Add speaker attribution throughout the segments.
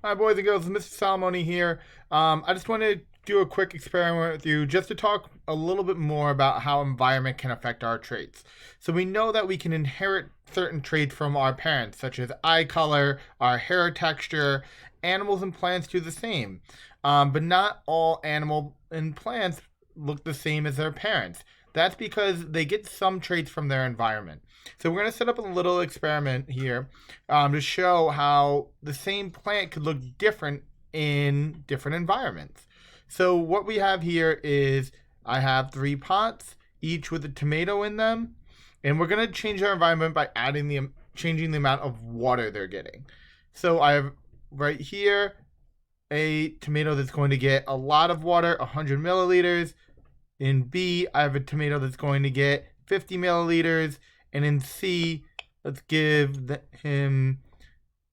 Speaker 1: Hi, boys and girls. Mr. Salamone here. I just want to do a quick experiment with you just to talk a little bit more about how environment can affect our traits. So we know that we can inherit certain traits from our parents, such as eye color, our hair texture. Animals and plants do the same, but not all animal and plants look the same as their parents. That's because they get some traits from their environment. So we're going to set up a little experiment here to show how the same plant could look different in different environments. So what we have here is I have 3 pots, each with a tomato in them, and we're going to change their environment by changing the amount of water they're getting. So I have right here a tomato that's going to get a lot of water, 100 milliliters. In B, I have a tomato that's going to get 50 milliliters. And in C, let's give him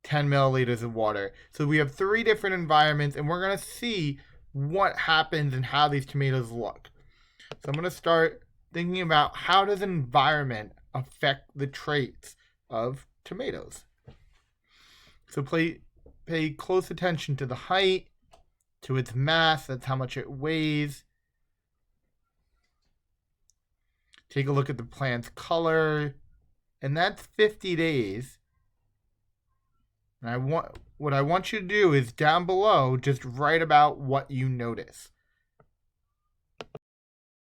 Speaker 1: 10 milliliters of water. So we have 3 different environments, and we're going to see what happens and how these tomatoes look. So I'm going to start thinking about how does environment affect the traits of tomatoes. So pay close attention to the height, to its mass, that's how much it weighs. Take a look at the plant's color, and that's 50 days. And what I want you to do is down below just write about what you notice.